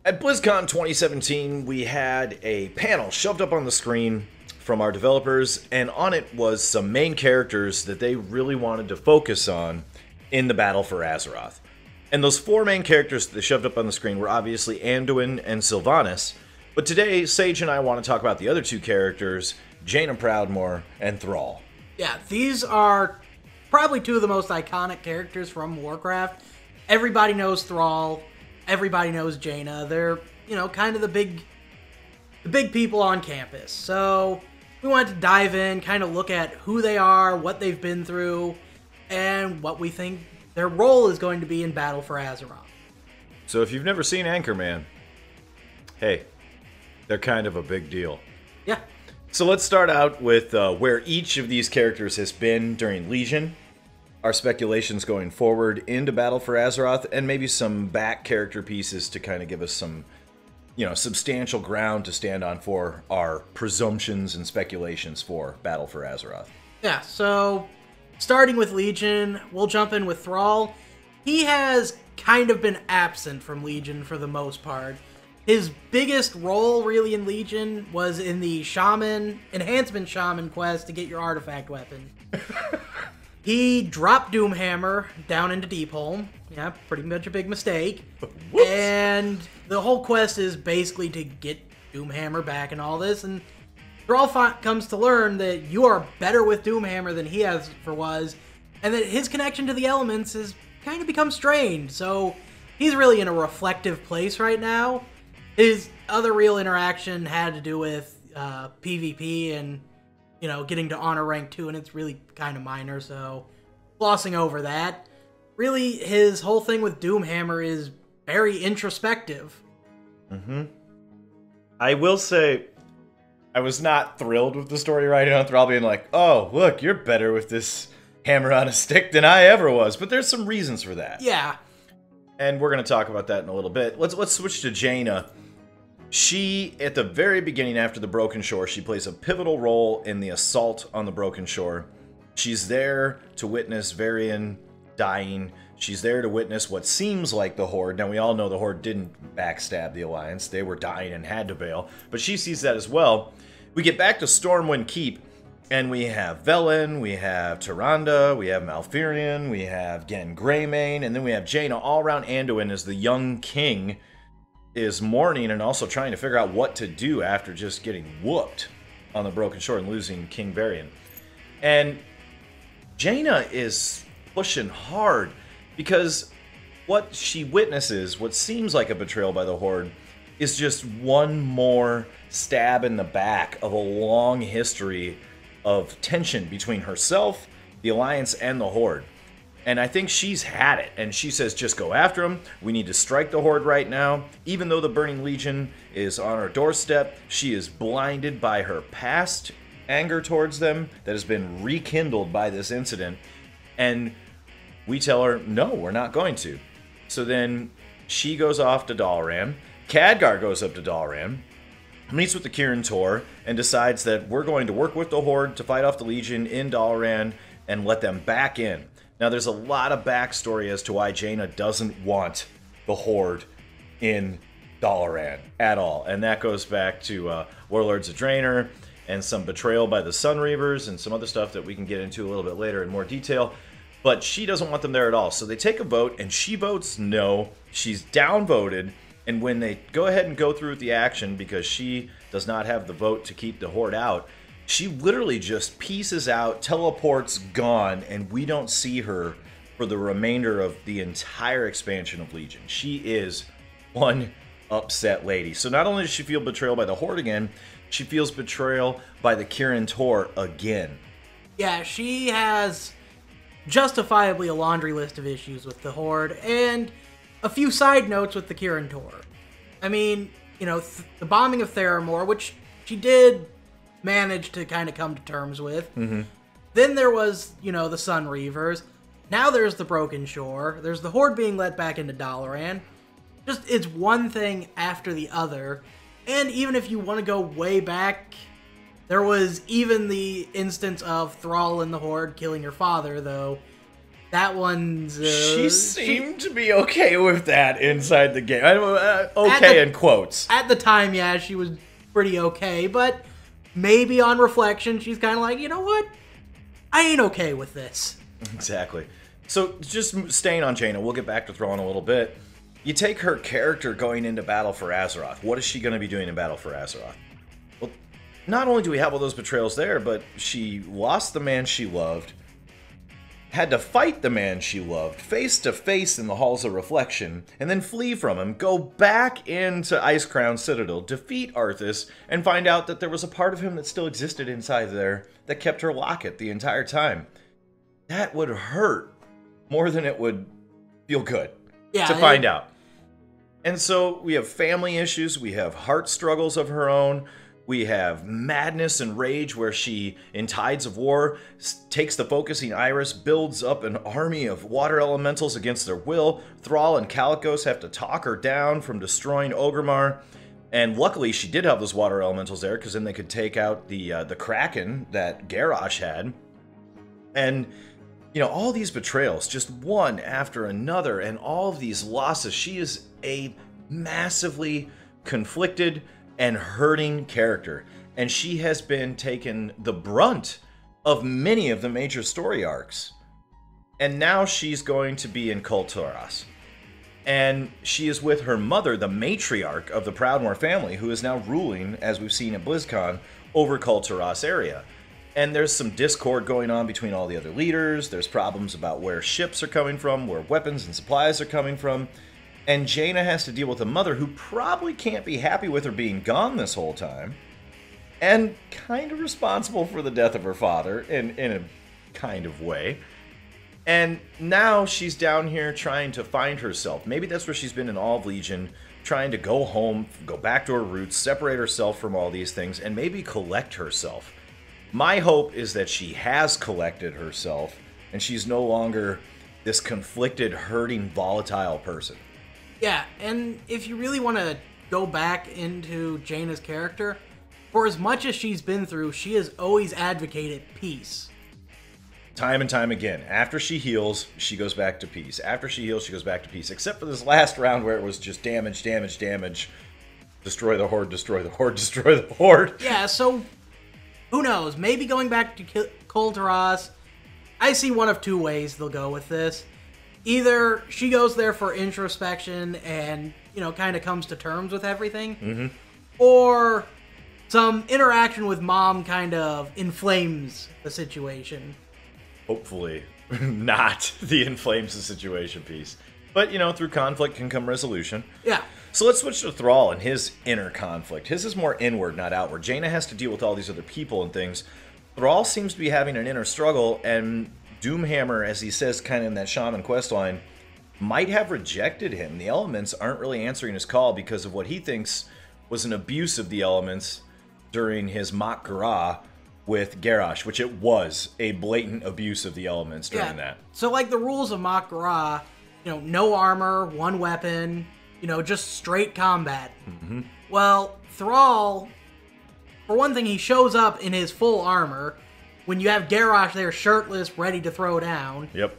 At BlizzCon 2017, we had a panel shoved up on the screen from our developers, and on it was some main characters that they really wanted to focus on in the battle for Azeroth. And those four main characters that they shoved up on the screen were obviously Anduin and Sylvanas, but today, Sage and I want to talk about the other two characters, Jaina Proudmoore and Thrall. Yeah, these are probably two of the most iconic characters from Warcraft. Everybody knows Thrall. Everybody knows Jaina. They're, kind of the big people on campus. So we wanted to dive in, kind of look at who they are, what they've been through, and what we think their role is going to be in Battle for Azeroth. So if you've never seen Anchorman, hey, they're kind of a big deal. Yeah. So let's start out with where each of these characters has been during Legion, our speculations going forward into Battle for Azeroth, and maybe some back character pieces to kind of give us some, substantial ground to stand on for our presumptions and speculations for Battle for Azeroth. Yeah, so starting with Legion, we'll jump in with Thrall. He has kind of been absent from Legion for the most part. His biggest role, really, in Legion was in the Enhancement Shaman quest to get your artifact weapon. He dropped Doomhammer down into Deepholm. Yeah, pretty much a big mistake. Whoops. And the whole quest is basically to get Doomhammer back and all this. And Thrall comes to learn that you are better with Doomhammer than he ever was, and that his connection to the elements has kind of become strained. So he's really in a reflective place right now. His other real interaction had to do with PvP and, getting to honor rank 2, and it's really kind of minor, so glossing over that. Really, his whole thing with Doomhammer is very introspective. I will say, I was not thrilled with the story writing on Thrall being like, oh, look, you're better with this hammer on a stick than I ever was, but there's some reasons for that. Yeah. And we're going to talk about that in a little bit. Let's switch to Jaina. She, at the very beginning after the Broken Shore, she plays a pivotal role in the assault on the Broken Shore. She's there to witness Varian dying. She's there to witness what seems like the Horde. Now, we all know the Horde didn't backstab the Alliance. They were dying and had to bail. But she sees that as well. We get back to Stormwind Keep, and we have Velen, we have Tyrande, we have Malfurion, we have Gen Greymane, and then we have Jaina all around Anduin as the young king is mourning and also trying to figure out what to do after just getting whooped on the Broken Shore and losing King Varian. And Jaina is pushing hard because what she witnesses, what seems like a betrayal by the Horde, is just one more stab in the back of a long history of tension between herself, the Alliance, and the Horde. And I think she's had it, and she says, just go after him. We need to strike the Horde right now. Even though the Burning Legion is on her doorstep, she is blinded by her past anger towards them that has been rekindled by this incident. And we tell her, no, we're not going to. So then she goes off to Dalaran. Khadgar goes up to Dalaran, meets with the Kirin Tor, and decides that we're going to work with the Horde to fight off the Legion in Dalaran and let them back in. Now, there's a lot of backstory as to why Jaina doesn't want the Horde in Dalaran at all. And that goes back to Warlords of Draenor and some betrayal by the Sunreavers and some other stuff that we can get into a little bit later in more detail. But she doesn't want them there at all. So they take a vote, and she votes no. She's downvoted. And when they go ahead and go through with the action, because she does not have the vote to keep the Horde out, she literally just pieces out, teleports, gone, and we don't see her for the remainder of the entire expansion of Legion. She is one upset lady. So not only does she feel betrayal by the Horde again, she feels betrayal by the Kirin Tor again. Yeah, she has justifiably a laundry list of issues with the Horde, and a few side notes with the Kirin Tor. I mean, the bombing of Theramore, which she did manage to kind of come to terms with. Then there was, the Sunreavers. Now there's the Broken Shore. There's the Horde being let back into Dalaran. Just, it's one thing after the other. And even if you want to go way back, there was even the instance of Thrall and the Horde killing your father, though that one's... she seemed to be okay with that inside the game. Okay in quotes. At the time, yeah, she was pretty okay, but maybe on reflection, she's kind of like, you know what? I ain't okay with this. Exactly. So, just staying on Jaina, we'll get back to Thrall in a little bit. You take her character going into battle for Azeroth. What is she going to be doing in battle for Azeroth? Well, not only do we have all those betrayals there, but she lost the man she loved, had to fight the man she loved face to face in the Halls of Reflection, and then flee from him, go back into Icecrown Citadel, defeat Arthas, and find out that there was a part of him that still existed inside there that kept her locket the entire time. That would hurt more than it would feel good to find out. And so we have family issues, we have heart struggles of her own, we have madness and rage where she, in Tides of War, takes the focusing iris, builds up an army of water elementals against their will. Thrall and Kalikos have to talk her down from destroying Orgrimmar. And luckily she did have those water elementals there, because then they could take out the Kraken that Garrosh had. And, you know, all these betrayals, just one after another, and all of these losses, she is a massively conflicted and hurting character, and she has been taking the brunt of many of the major story arcs. And now she's going to be in Kul Tiras. And she is with her mother, the matriarch of the Proudmoore family, who is now ruling, as we've seen at BlizzCon, over Kul Tiras area. And there's some discord going on between all the other leaders, there's problems about where ships are coming from, where weapons and supplies are coming from. And Jaina has to deal with a mother who probably can't be happy with her being gone this whole time. And kind of responsible for the death of her father, in a kind of way. And now she's down here trying to find herself. Maybe that's where she's been in all of Legion, trying to go home, go back to her roots, separate herself from all these things, and maybe collect herself. My hope is that she has collected herself, and she's no longer this conflicted, hurting, volatile person. Yeah, and if you really want to go back into Jaina's character, for as much as she's been through, she has always advocated peace. Time and time again. After she heals, she goes back to peace. After she heals, she goes back to peace. Except for this last round where it was just damage, damage, damage. Destroy the Horde, destroy the Horde, destroy the Horde. Yeah, so who knows? Maybe going back to Kul Tiras, I see one of two ways they'll go with this. Either she goes there for introspection and, you know, kind of comes to terms with everything, or some interaction with Mom kind of inflames the situation. Hopefully not the inflames the situation piece. But, you know, through conflict can come resolution. Yeah. So let's switch to Thrall and his inner conflict. His is more inward, not outward. Jaina has to deal with all these other people and things. Thrall seems to be having an inner struggle, and Doomhammer, as he says kind of in that Shaman questline, might have rejected him. The elements aren't really answering his call because of what he thinks was an abuse of the elements during his Mak Garah with Garrosh, which it was a blatant abuse of the elements during that. So like the rules of Mak Garah, you know, no armor, one weapon, you know, just straight combat. Well, Thrall, for one thing, he shows up in his full armor when you have Garrosh there shirtless, ready to throw down. Yep.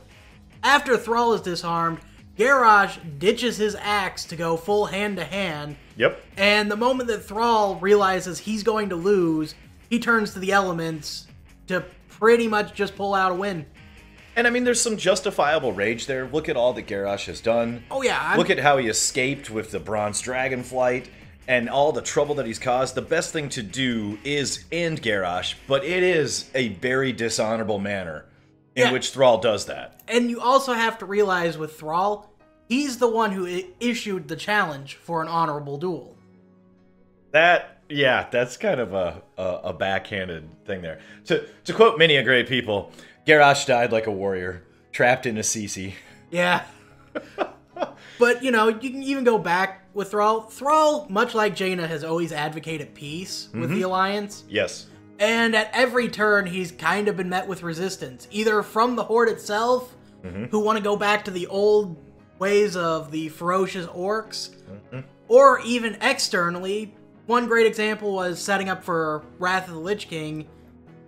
After Thrall is disarmed, Garrosh ditches his axe to go full hand-to-hand. Yep. And the moment that Thrall realizes he's going to lose, he turns to the elements to pretty much just pull out a win. And I mean, there's some justifiable rage there. Look at all that Garrosh has done. Oh yeah. Look at how he escaped with the Bronze Dragon flight and all the trouble that he's caused. The best thing to do is end Garrosh, but it is a very dishonorable manner in which Thrall does that. And you also have to realize with Thrall, he's the one who issued the challenge for an honorable duel. That's kind of a backhanded thing there. To quote many a great people, Garrosh died like a warrior, trapped in a CC. Yeah. But, you know, you can even go back with Thrall. Thrall, much like Jaina, has always advocated peace with the Alliance. Yes. And at every turn, he's kind of been met with resistance, either from the Horde itself, who want to go back to the old ways of the ferocious orcs, or even externally. One great example was setting up for Wrath of the Lich King.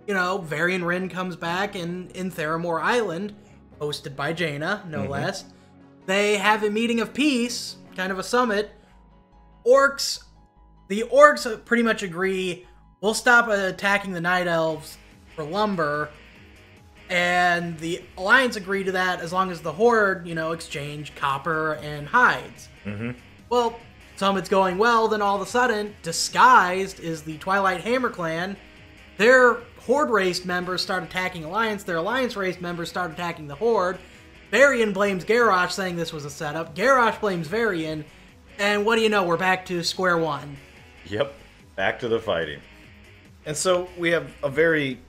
You know, Varian Wrynn comes back in Theramore Island, hosted by Jaina, no less. They have a meeting of peace, kind of a summit. The orcs pretty much agree, we'll stop attacking the Night Elves for lumber, and the Alliance agree to that as long as the Horde, exchange copper and hides. Well, summit's going well, then all of a sudden, disguised is the Twilight Hammer clan. Their Horde race members start attacking Alliance, their Alliance race members start attacking the Horde. Varian blames Garrosh, saying this was a setup. Garrosh blames Varian, and what do you know, we're back to square one. Yep, back to the fighting. And so we have a very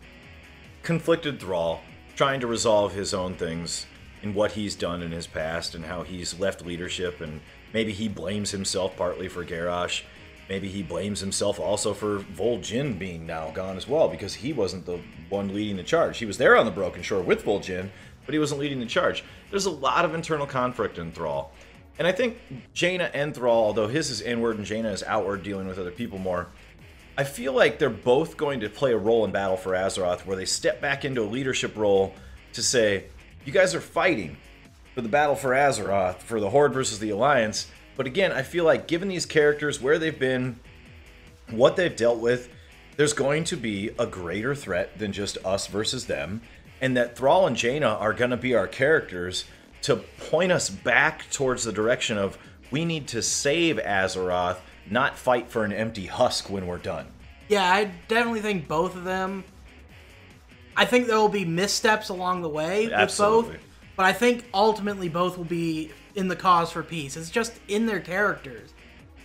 conflicted Thrall trying to resolve his own things in what he's done in his past and how he's left leadership, and maybe he blames himself partly for Garrosh. Maybe he blames himself also for Vol'jin being now gone as well, because he wasn't the one leading the charge. He was there on the Broken Shore with Vol'jin, but he wasn't leading the charge. There's a lot of internal conflict in Thrall. And I think Jaina and Thrall, although his is inward and Jaina is outward, dealing with other people more, I feel like they're both going to play a role in Battle for Azeroth where they step back into a leadership role to say, you guys are fighting for the Battle for Azeroth, for the Horde versus the Alliance. But again, I feel like given these characters, where they've been, what they've dealt with, there's going to be a greater threat than just us versus them. And that Thrall and Jaina are going to be our characters to point us back towards the direction of we need to save Azeroth, not fight for an empty husk when we're done. Yeah, I definitely think both of them. I think there will be missteps along the way with both, but I think ultimately both will be in the cause for peace. It's just in their characters.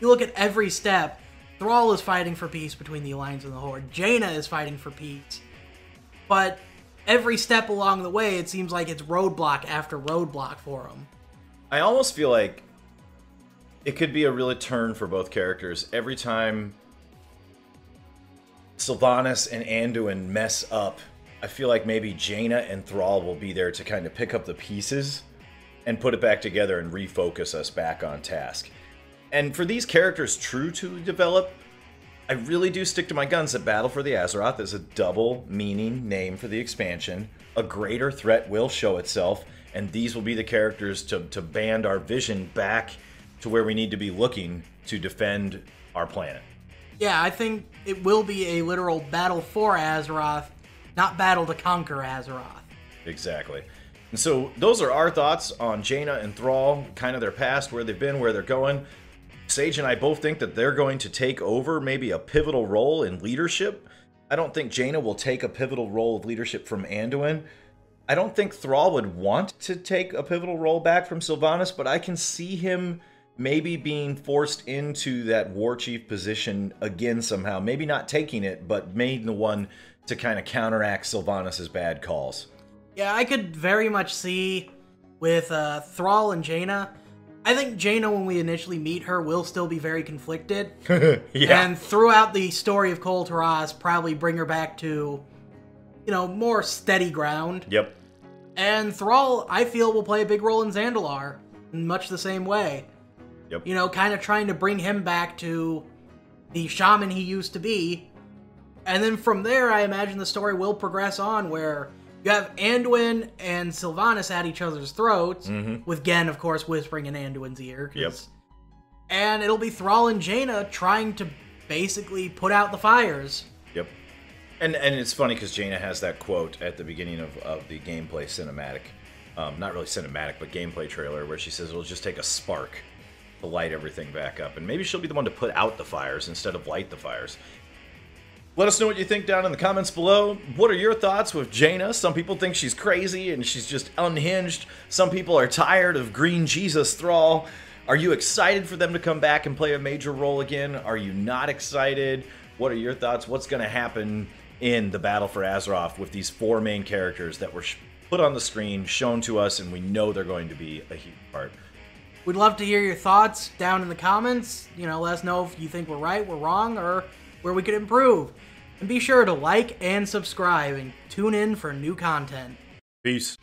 You look at every step, Thrall is fighting for peace between the Alliance and the Horde. Jaina is fighting for peace. But every step along the way, it seems like it's roadblock after roadblock for them. I almost feel like it could be a real turn for both characters. Every time Sylvanas and Anduin mess up, I feel like maybe Jaina and Thrall will be there to kind of pick up the pieces and put it back together and refocus us back on task. And for these characters true to develop, I really do stick to my guns that Battle for the Azeroth is a double meaning name for the expansion. A greater threat will show itself, and these will be the characters to band our vision back to where we need to be looking to defend our planet. Yeah, I think it will be a literal battle for Azeroth, not battle to conquer Azeroth. Exactly. And so those are our thoughts on Jaina and Thrall, kind of their past, where they've been, where they're going. Sage and I both think that they're going to take over maybe a pivotal role in leadership. I don't think Jaina will take a pivotal role of leadership from Anduin. I don't think Thrall would want to take a pivotal role back from Sylvanas, but I can see him maybe being forced into that war chief position again somehow. Maybe not taking it, but being the one to kind of counteract Sylvanas' bad calls. Yeah, I could very much see with Thrall and Jaina. I think Jaina, when we initially meet her, will still be very conflicted. Yeah. And throughout the story of Kol Taraz, probably bring her back to, more steady ground. Yep. And Thrall, I feel, will play a big role in Zandalar in much the same way. Yep. Kind of trying to bring him back to the shaman he used to be. And then from there, I imagine the story will progress on where you have Anduin and Sylvanas at each other's throats, with Gen, of course, whispering in Anduin's ear. Yep. And it'll be Thrall and Jaina trying to basically put out the fires. Yep. And it's funny because Jaina has that quote at the beginning of the gameplay cinematic. Not really cinematic, but gameplay trailer, where she says it'll just take a spark to light everything back up. And maybe she'll be the one to put out the fires instead of light the fires. Let us know what you think down in the comments below. What are your thoughts with Jaina? Some people think she's crazy and she's just unhinged. Some people are tired of Green Jesus Thrall. Are you excited for them to come back and play a major role again? Are you not excited? What are your thoughts? What's going to happen in the Battle for Azeroth with these four main characters that were put on the screen, shown to us, and we know they're going to be a huge part? We'd love to hear your thoughts down in the comments. Let us know if you think we're right, we're wrong, or where we could improve. And be sure to like and subscribe and tune in for new content. Peace.